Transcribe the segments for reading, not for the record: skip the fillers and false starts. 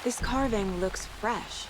This carving looks fresh.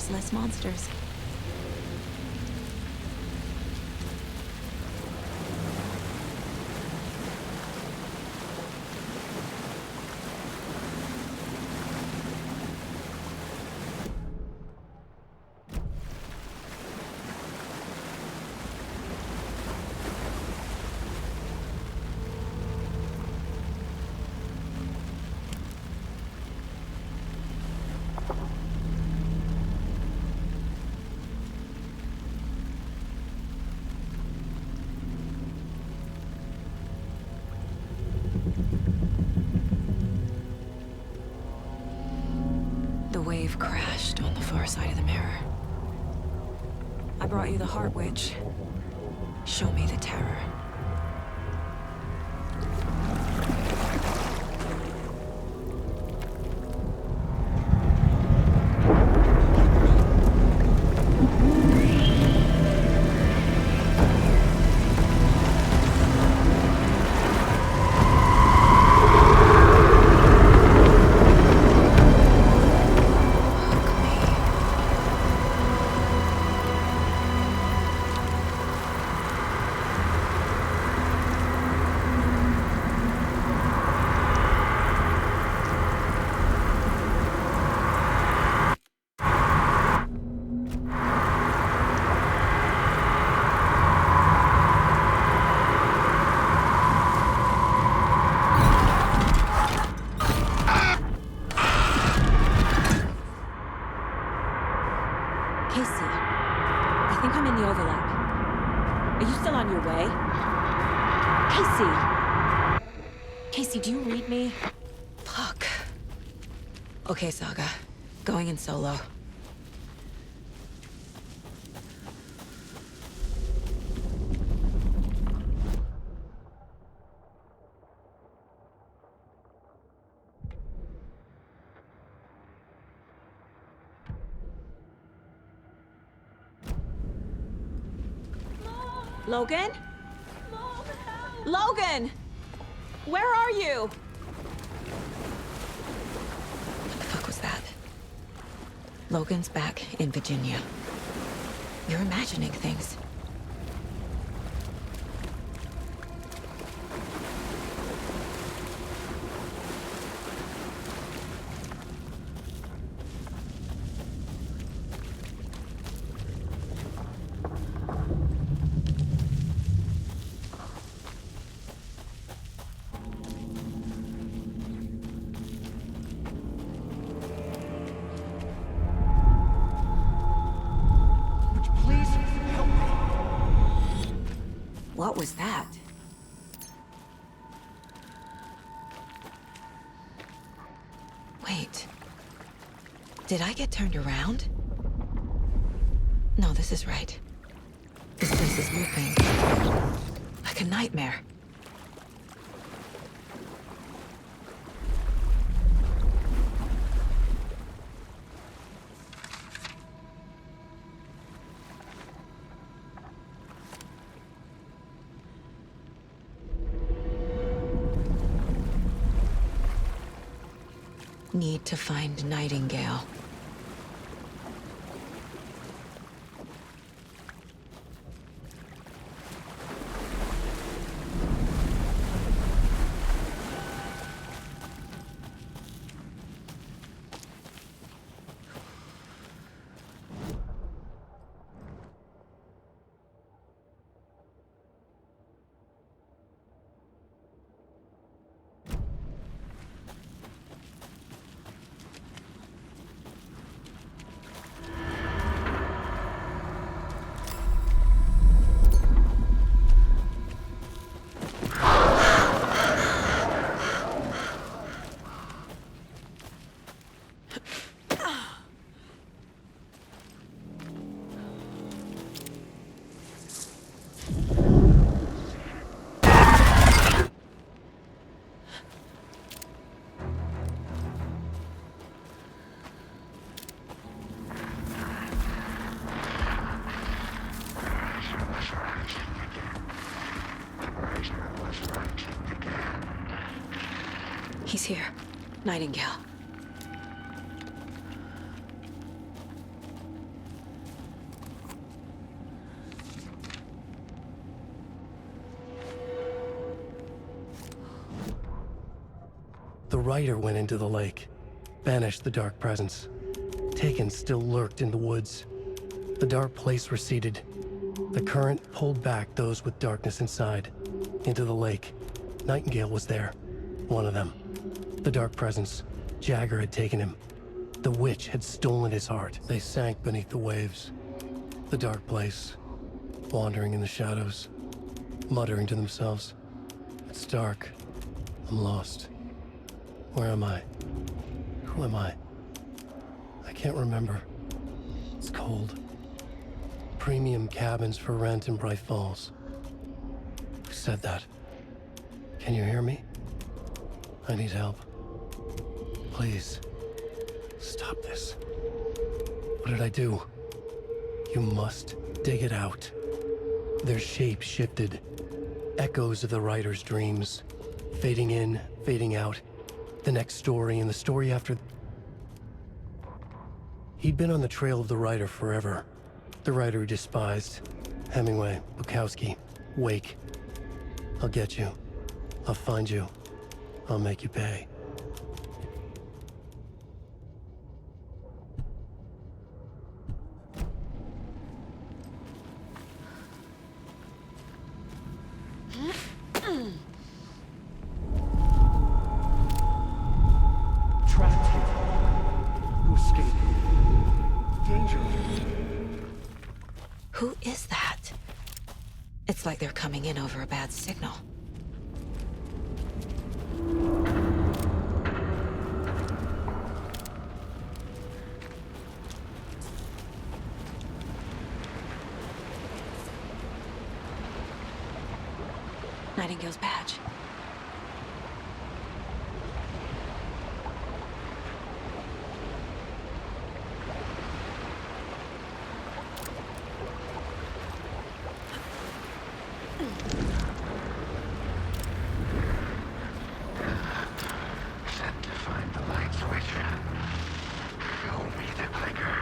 Less monsters. our side of the mirror. I brought you the Heart Witch. Show me the terror. Casey, I think I'm in the overlap. Are you still on your way? Casey! Casey, do you read me? Fuck. Okay, Saga. Going in solo. Logan? Mom, help! Logan! Where are you? What the fuck was that? Logan's back in Virginia. You're imagining things. What was that? Wait. Did I get turned around? No, this is right. This place is looping. Like a nightmare. Need to find Nightingale. He's here. Nightingale. The writer went into the lake, banished the dark presence. Taken still lurked in the woods. The dark place receded. The current pulled back those with darkness inside, into the lake. Nightingale was there, one of them. The dark presence, Jagger had taken him. The witch had stolen his heart. They sank beneath the waves. The dark place, wandering in the shadows, muttering to themselves. It's dark. I'm lost. Where am I? Who am I? I can't remember. cold. Premium cabins for rent in Bright Falls. Who said that? Can you hear me? I need help. Please. Stop this. What did I do? You must dig it out. Their shape shifted. Echoes of the writer's dreams. Fading in, fading out. The next story and the story after. He'd been on the trail of the writer forever. The writer he despised. Hemingway, Bukowski, Wake. I'll get you. I'll find you. I'll make you pay. Trapped here. You escaped. Danger. Who is that? It's like they're coming in over a bad signal. Nightingale's badge. Set to find the light switch. Show me the clicker.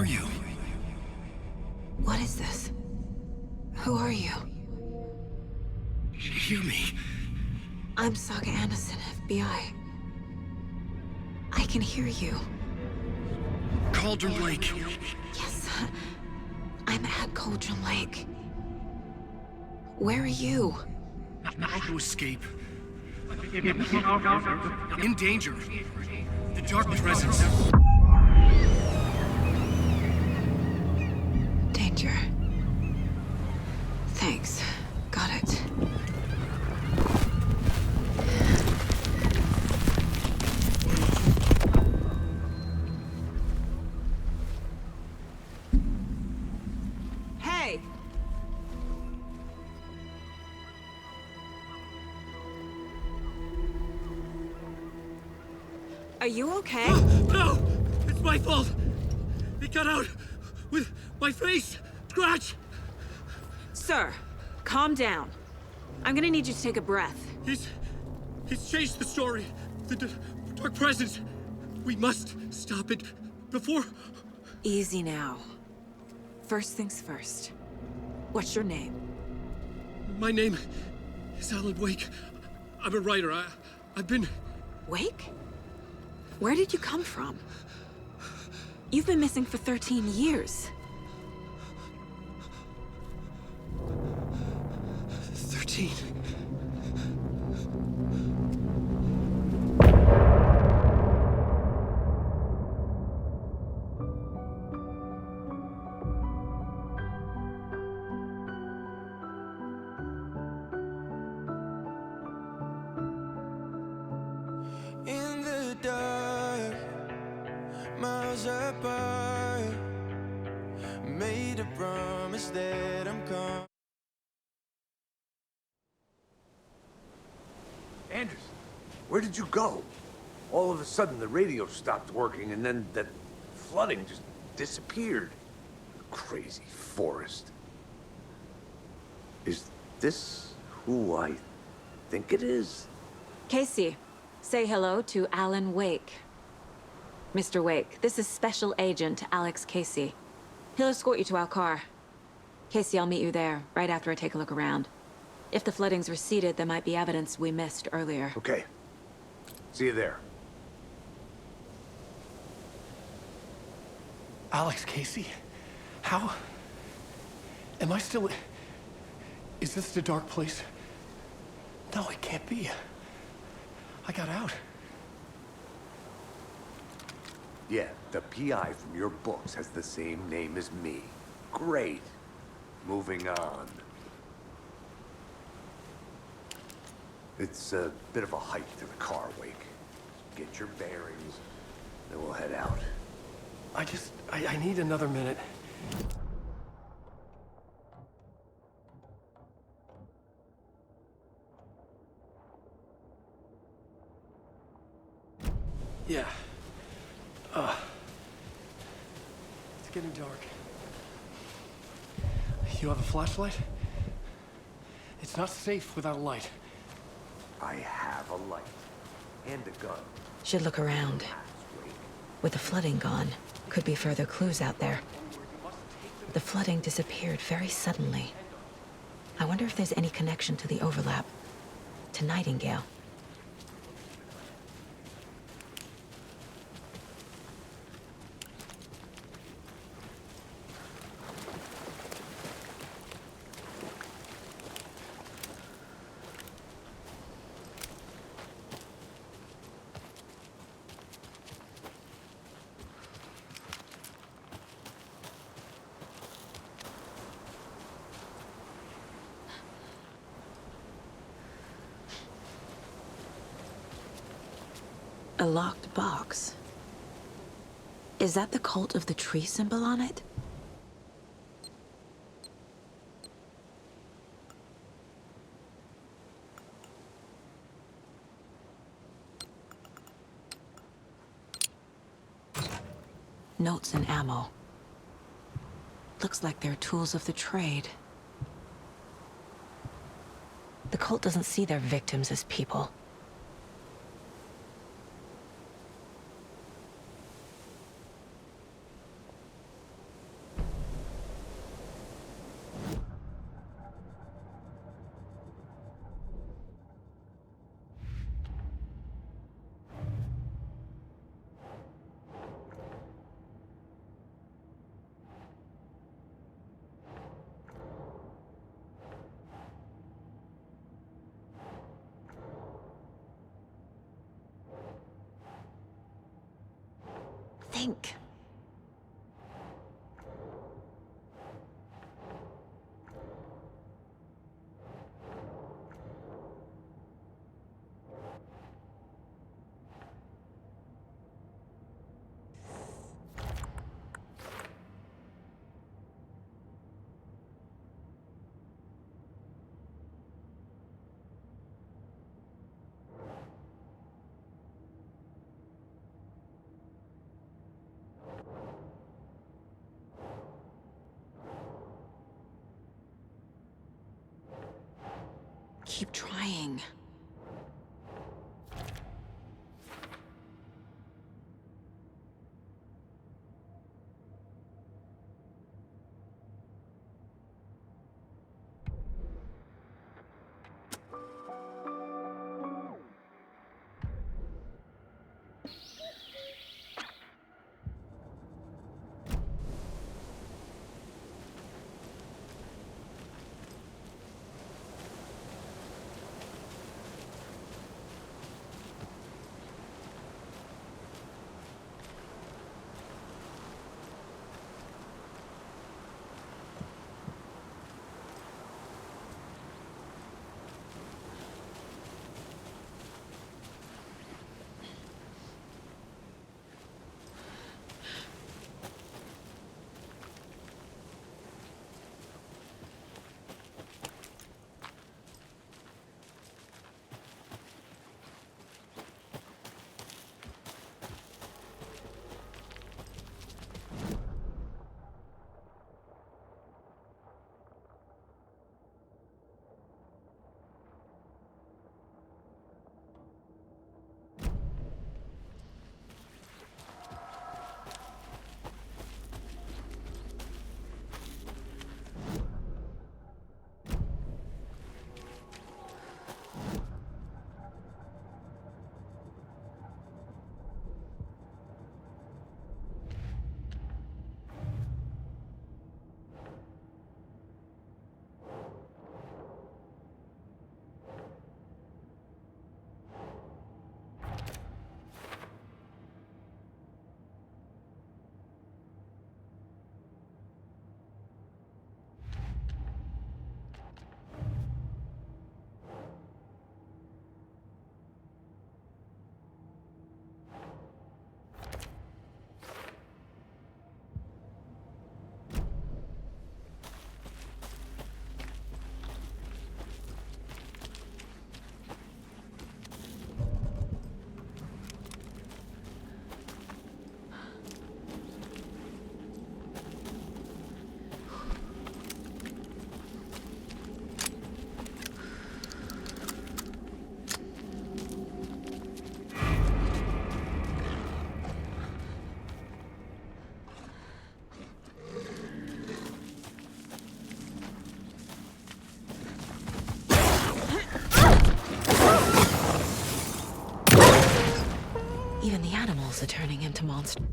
you? What is this? Who are you? Hear me. I'm Saga Anderson, FBI. I can hear you. Cauldron Lake. Yes, I'm at Cauldron Lake. Where are you? How to escape. In danger. The dark presence. Danger. Thanks. Got it. Hey! Are you okay? No! It's my fault! It got out with my face! Scratch! Sir, calm down. I'm gonna need you to take a breath. He's changed the story. The dark presence. We must stop it before... Easy now. First things first. What's your name? My name is Alan Wake. I'm a writer. I've been... Wake? Where did you come from? You've been missing for 13 years. 13. In the dark, miles apart, made a promise that I'm coming. Anderson, where did you go? All of a sudden, the radio stopped working, and then that flooding just disappeared. Crazy forest. Is this who I think it is? Casey, say hello to Alan Wake. Mr. Wake, this is Special Agent Alex Casey. He'll escort you to our car. Casey, I'll meet you there, right after I take a look around. If the flooding's receded, there might be evidence we missed earlier. Okay. See you there. Alex Casey? How? Am I still... Is this the dark place? No, it can't be. I got out. Yeah, the PI from your books has the same name as me. Great. Moving on. It's a bit of a hike to the car, Wake. Get your bearings, then we'll head out. I need another minute. Yeah. It's getting dark. You have a flashlight? It's not safe without a light. I have a light. And a gun. Should look around. With the flooding gone, could be further clues out there. The flooding disappeared very suddenly. I wonder if there's any connection to the overlap. To Nightingale. A locked box. Is that the cult of the tree symbol on it? Notes and ammo. Looks like they're tools of the trade. The cult doesn't see their victims as people. think. Keep trying. Even the animals are turning into monsters.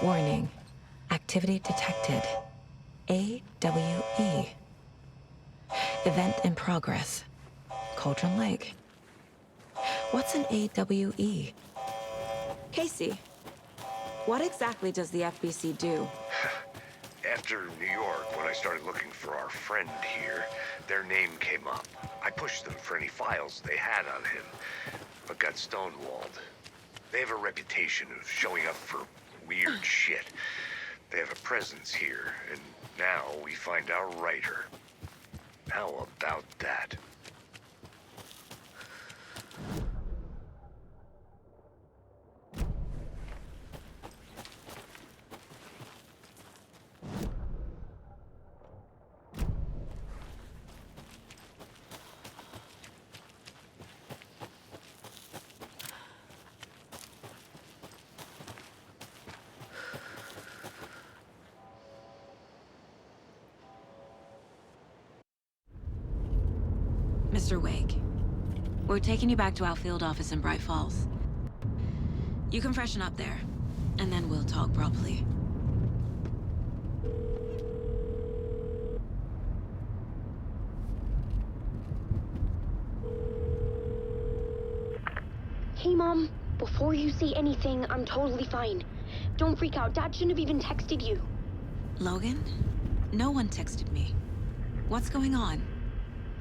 Warning. Activity detected. AWE. Event in progress. Cauldron Lake. What's an AWE? Casey, what exactly does the FBC do? After New York, when I started looking for our friend here, their name came up. I pushed them for any files they had on him, but got stonewalled. They have a reputation of showing up for weird shit. They have a presence here, and now we find our writer. How about that? Mr. Wake, we're taking you back to our field office in Bright Falls. You can freshen up there, and then we'll talk properly. Hey, Mom. Before you say anything, I'm totally fine. Don't freak out. Dad shouldn't have even texted you. Logan? No one texted me. What's going on?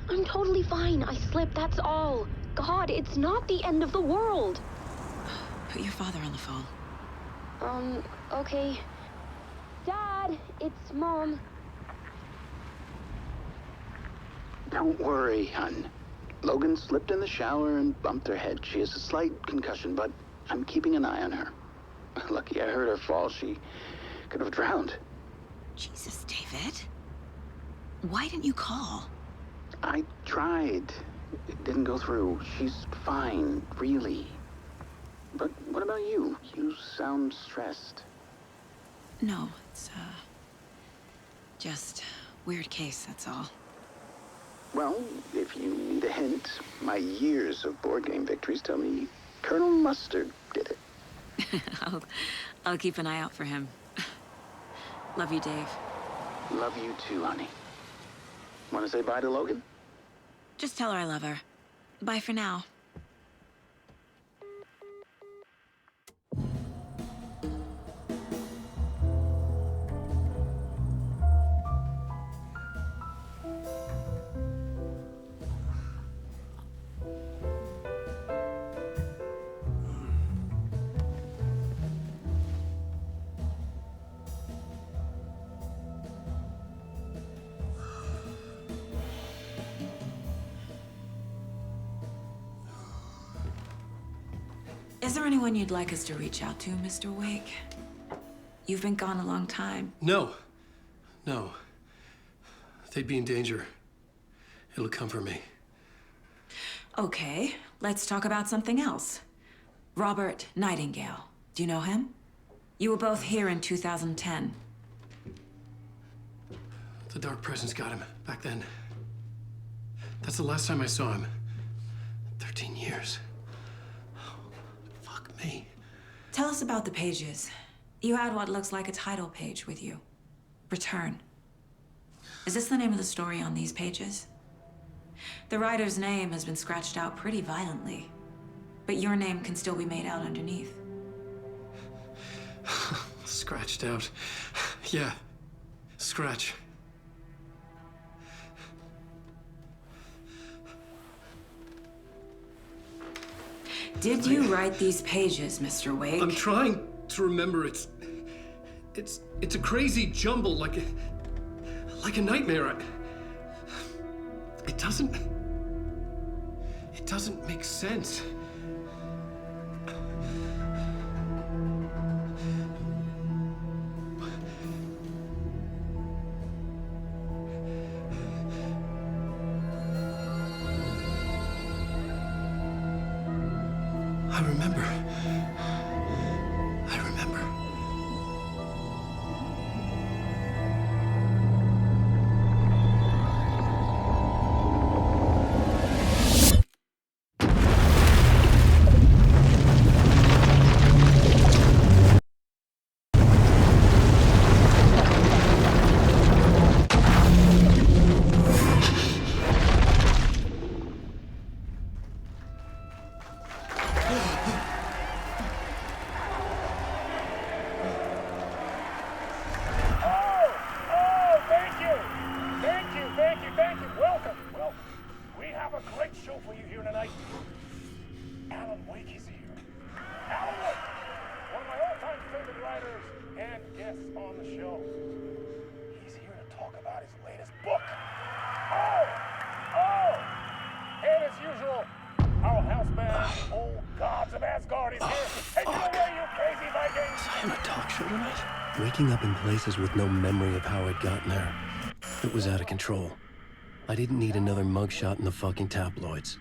I'm totally fine. I slipped, that's all. God, it's not the end of the world. Put your father on the phone. Okay. Dad, it's Mom. Don't worry, hon. Logan slipped in the shower and bumped her head. She has a slight concussion, but I'm keeping an eye on her. Lucky I heard her fall. She could have drowned. Jesus, David. Why didn't you call? I tried. It didn't go through. She's fine, really. But what about you? You sound stressed. No, it's, just weird case, that's all. Well, if you need a hint, my years of board game victories tell me Colonel Mustard did it. I'll keep an eye out for him. Love you, Dave. Love you too, honey. Want to say bye to Logan? Just tell her I love her. Bye for now. Is there anyone you'd like us to reach out to, Mr. Wake? You've been gone a long time. No. No. They'd be in danger. It'll come for me. Okay, let's talk about something else. Robert Nightingale. Do you know him? You were both here in 2010. The Dark Presence got him back then. That's the last time I saw him. 13 years. Fuck me. Tell us about the pages. You had what looks like a title page with you. Return. Is this the name of the story on these pages? The writer's name has been scratched out pretty violently, but your name can still be made out underneath. Scratched out. Yeah. Scratch. Did you write these pages, Mr. Wake? I'm trying to remember. It's a crazy jumble, like a nightmare. It doesn't make sense. I remember. a great show for you here tonight. Alan Wake is here. Alan Wake, one of my all-time favorite writers and guests on the show. He's here to talk about his latest book. And as usual, our house band, Old Gods of Asgard, is here. Take it away, you crazy Vikings! Was I on a talk show tonight? Waking up in places with no memory of how I'd gotten there. It was out of control. I didn't need another mugshot in the fucking tabloids.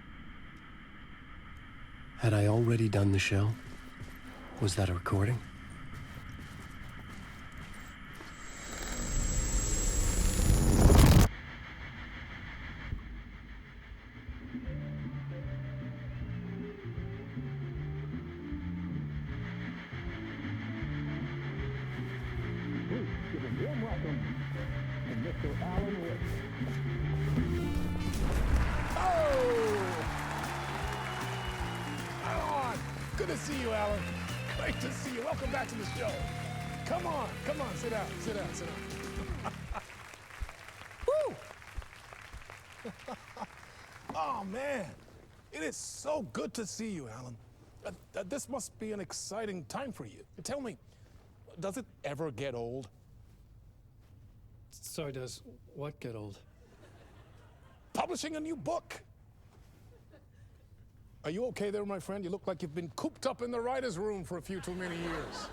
Had I already done the show? Was that a recording? Good to see you, Alan. Great to see you. Welcome back to the show. Come on, sit down. Woo! Oh, man. It is so good to see you, Alan. This must be an exciting time for you. Tell me, does it ever get old? Sorry, does what get old? Publishing a new book. Are you okay there, my friend? You look like you've been cooped up in the writer's room for a few too many years.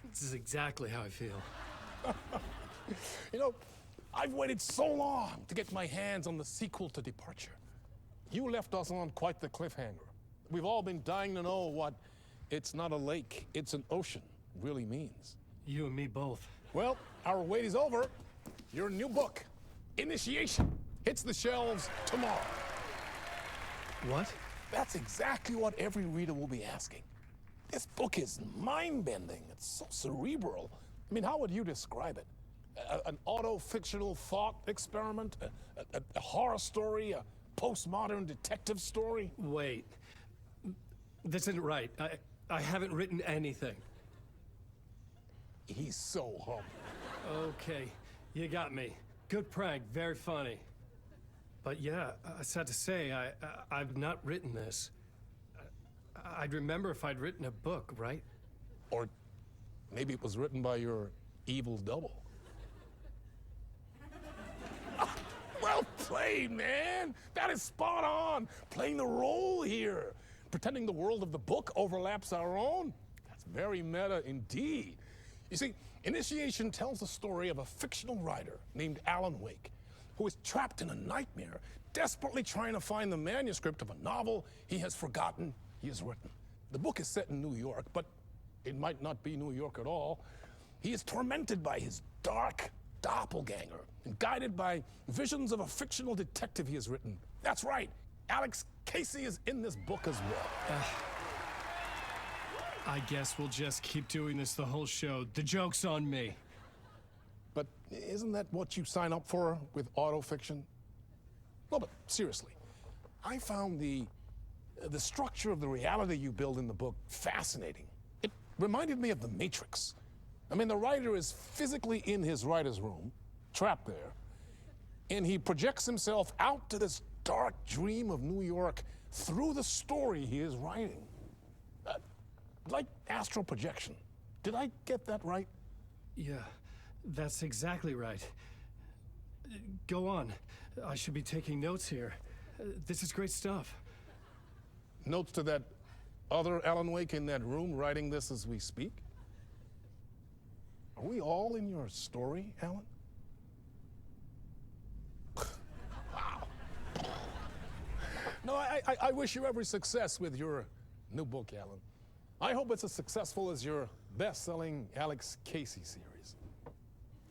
This is exactly how I feel. You know, I've waited so long to get my hands on the sequel to Departure. You left us on quite the cliffhanger. We've all been dying to know what "it's not a lake, it's an ocean" really means. You and me both. Well, our wait is over. Your new book, Initiation, hits the shelves tomorrow. What? That's exactly what every reader will be asking. This book is mind-bending. It's so cerebral. I mean, how would you describe it? An auto-fictional thought experiment? A horror story? A postmodern detective story? Wait. This isn't right. I haven't written anything. He's so humble. Okay, you got me. Good prank, very funny. But yeah, sad to say, I've not written this. I'd remember if I'd written a book, right? Or maybe it was written by your evil double. Well played, man! That is spot on! Playing the role here. Pretending the world of the book overlaps our own. That's very meta indeed. You see, Initiation tells the story of a fictional writer named Alan Wake, who is trapped in a nightmare, desperately trying to find the manuscript of a novel he has forgotten he has written. The book is set in New York, but it might not be New York at all. He is tormented by his dark doppelganger and guided by visions of a fictional detective he has written. That's right, Alex Casey is in this book as well. I guess we'll just keep doing this the whole show. The joke's on me. But isn't that what you sign up for with autofiction? No, but seriously, I found the structure of the reality you build in the book fascinating. It reminded me of The Matrix. I mean, the writer is physically in his writer's room, trapped there, and he projects himself out to this dark dream of New York through the story he is writing. Like astral projection. Did I get that right? Yeah, that's exactly right. Go on. I should be taking notes here. This is great stuff. Notes to that other Alan Wake in that room writing this as we speak? Are we all in your story, Alan? Wow. No, I wish you every success with your new book, Alan. I hope it's as successful as your best-selling Alex Casey series.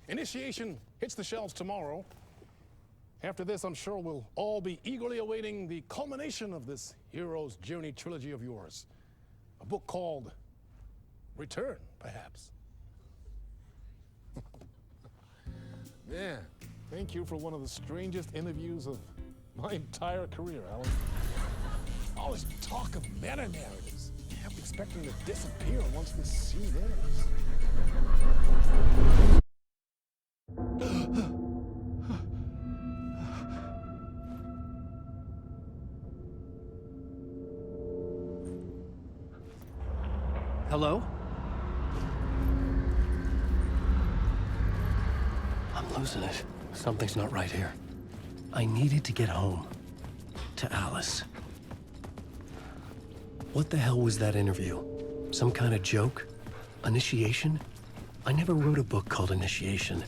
Initiation hits the shelves tomorrow. After this, I'm sure we'll all be eagerly awaiting the culmination of this hero's journey trilogy of yours. A book called Return, perhaps. Man, thank you for one of the strangest interviews of my entire career, Alan. All this talk of meta-narratives. I'm expecting to disappear once this scene ends. Hello? I'm losing it. Something's not right here. I needed to get home. To Alice. What the hell was that interview? Some kind of joke? Initiation? I never wrote a book called Initiation.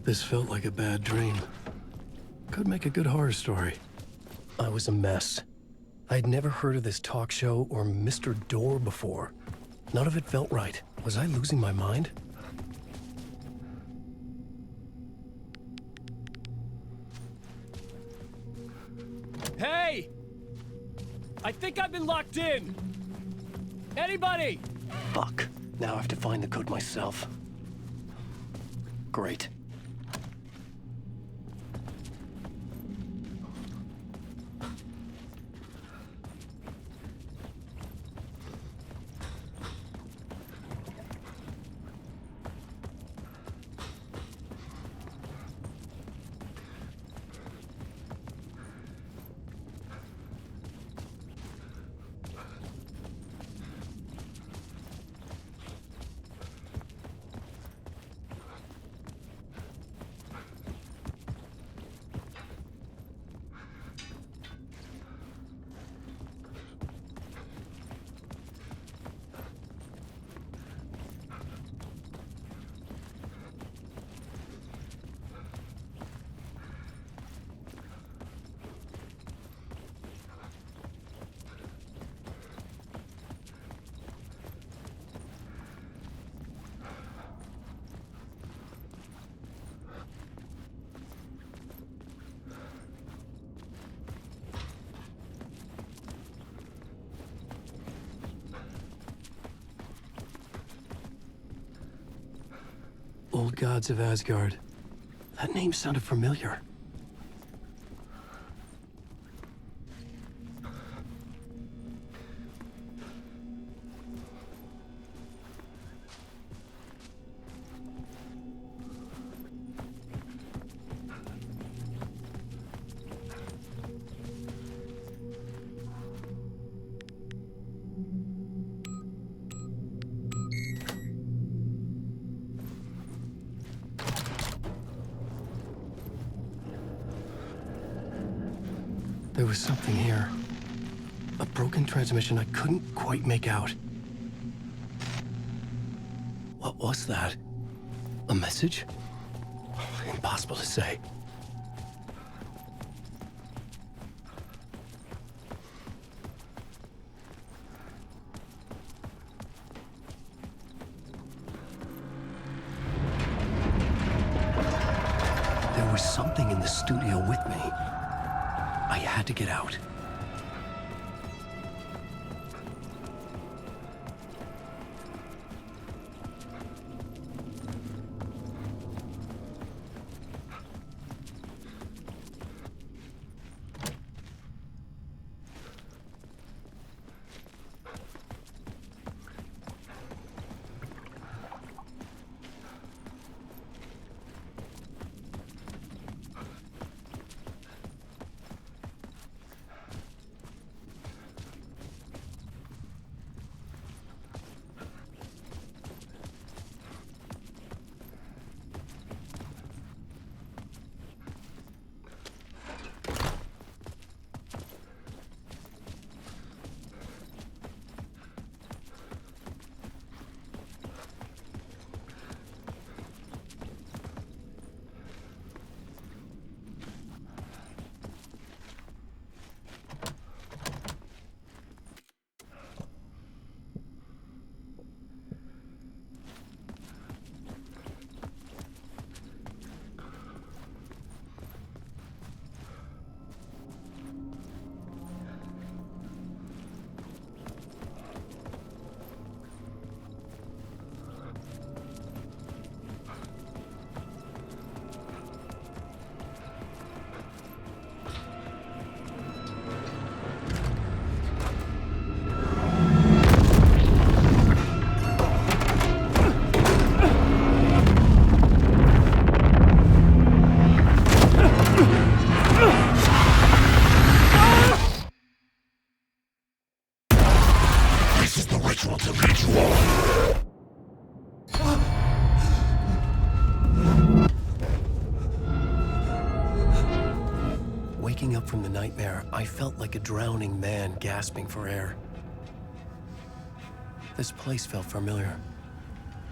This felt like a bad dream. Could make a good horror story. I was a mess. I'd never heard of this talk show or Mr. Door before. None of it felt right. Was I losing my mind? Hey! I think I've been locked in! Anybody? Fuck. Now I have to find the code myself. Great. Old Gods of Asgard. That name sounded familiar. There was something here. A broken transmission I couldn't quite make out. What was that? A message? Impossible to say. There was something in the studio with me. I had to get out. Waking up from the nightmare, I felt like a drowning man gasping for air. This place felt familiar.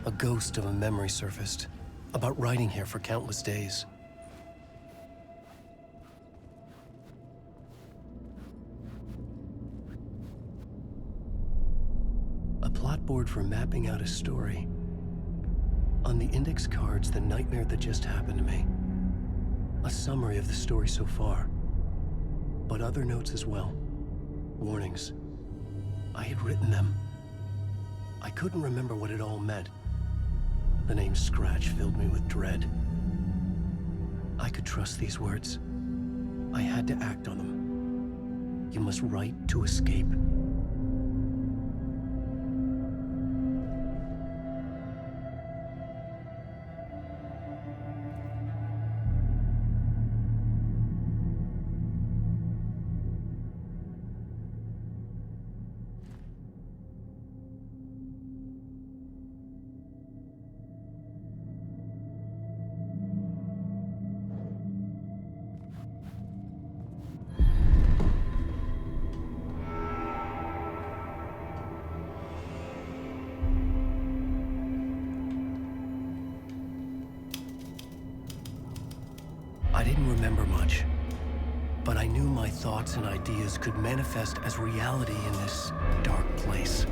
A ghost of a memory surfaced, about riding here for countless days. A plot board for mapping out a story. On the index cards, the nightmare that just happened to me. A summary of the story so far. But other notes as well. Warnings. I had written them. I couldn't remember what it all meant. The name Scratch filled me with dread. I could trust these words. I had to act on them. You must write to escape. I didn't remember much, but I knew my thoughts and ideas could manifest as reality in this dark place.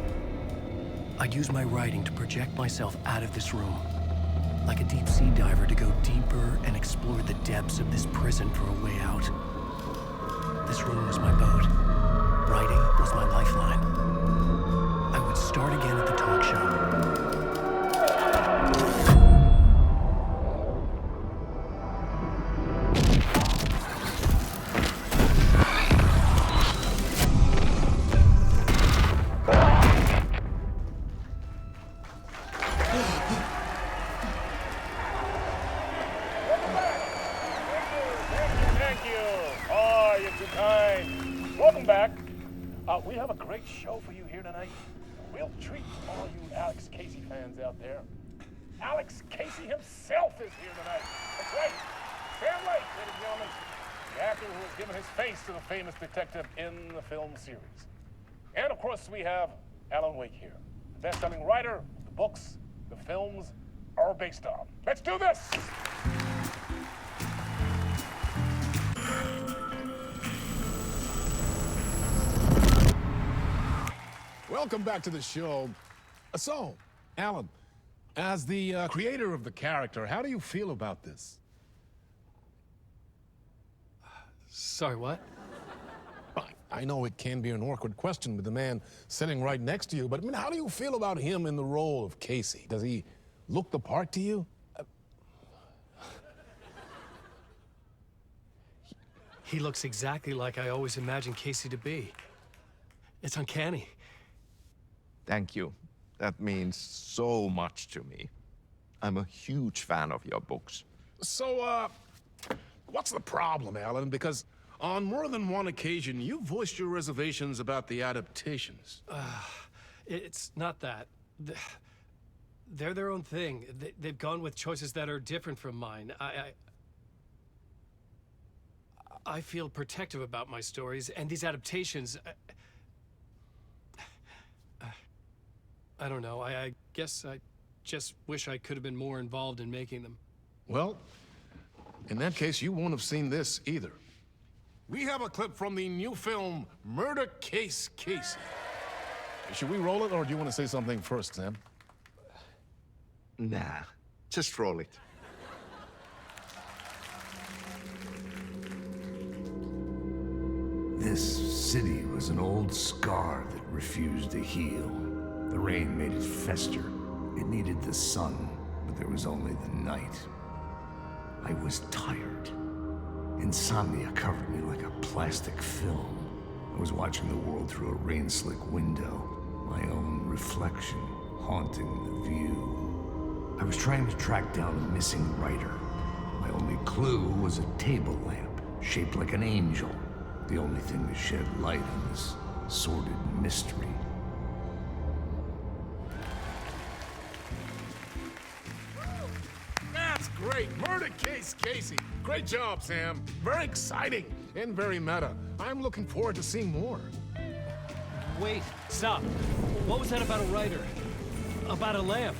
I'd use my writing to project myself out of this room, like a deep sea diver to go deeper and explore the depths of this prison for a way out. This room was my boat. Writing was my lifeline. I would start again at the talk show. We have a great show for you here tonight. A real treat for all you Alex Casey fans out there. Alex Casey himself is here tonight. That's right. Sam Lake, ladies and gentlemen. The actor who has given his face to the famous detective in the film series. And of course, we have Alan Wake here, the best-selling writer the books the films are based on. Let's do this! Welcome back to the show. So, Alan, as the creator of the character, how do you feel about this? Sorry, what? I know it can be an awkward question with the man sitting right next to you, but I mean, how do you feel about him in the role of Casey? Does he look the part to you? He looks exactly like I always imagined Casey to be. It's uncanny. Thank you. That means so much to me. I'm a huge fan of your books. So, what's the problem, Alan? Because on more than one occasion, you voiced your reservations about the adaptations. It's not that. They're their own thing. They've gone with choices that are different from mine. I feel protective about my stories, and these adaptations... I don't know. I guess I just wish I could have been more involved in making them. Well, in that case, you won't have seen this either. We have a clip from the new film, Murder Case Casey. Should we roll it, or do you want to say something first, Sam? Nah, just roll it. This city was an old scar that refused to heal. The rain made it fester. It needed the sun, but there was only the night. I was tired. Insomnia covered me like a plastic film. I was watching the world through a rain-slick window, my own reflection haunting the view. I was trying to track down a missing writer. My only clue was a table lamp, shaped like an angel, the only thing to shed light on this sordid mystery. great. Murder case, Casey. Great job, Sam. Very exciting and very meta. I'm looking forward to seeing more. Wait, stop. What was that about a writer? About a lamp?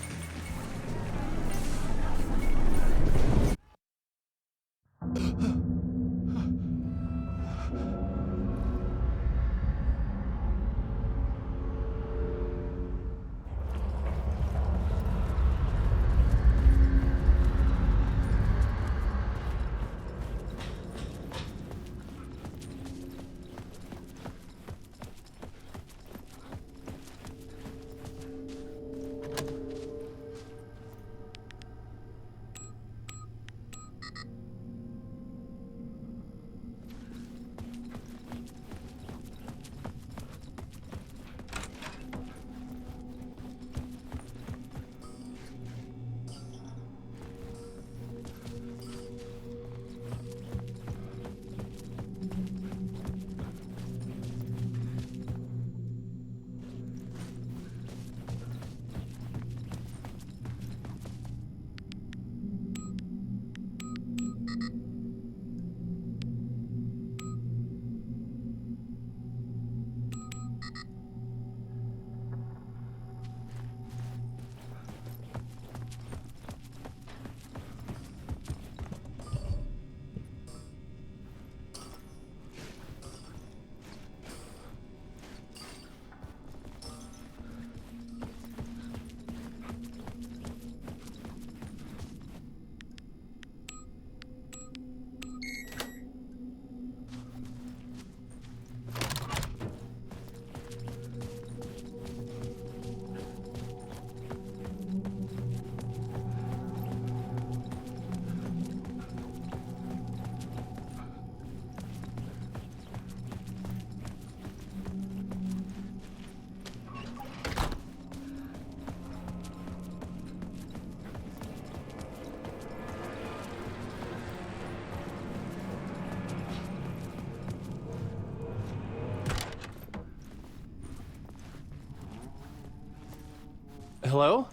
Hello?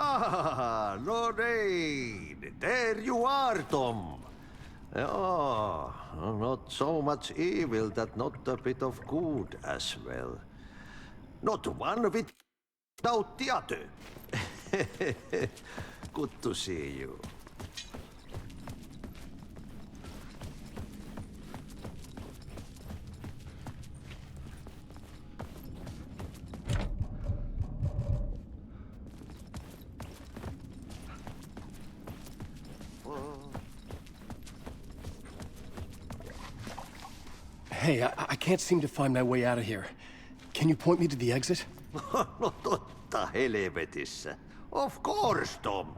Ah, Lorraine! There you are, Tom. Oh, not so much evil that not a bit of good as well. Not one without the other. Good to see you. Hey, I can't seem to find my way out of here. Can you point me to the exit? No totta helvetissä. Of course, Tom.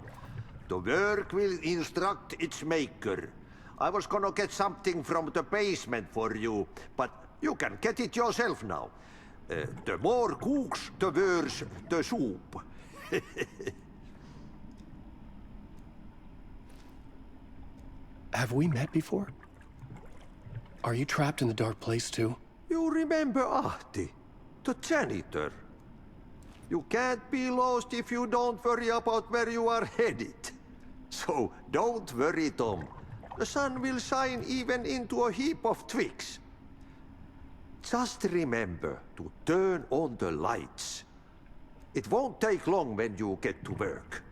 The work will instruct its maker. I was gonna get something from the basement for you, but you can get it yourself now. The more cooks, the worse the soup. Have we met before? Are you trapped in the dark place too? You remember Ahti, the janitor? You can't be lost if you don't worry about where you are headed. So don't worry, Tom. The sun will shine even into a heap of twigs. Just remember to turn on the lights. It won't take long when you get to work.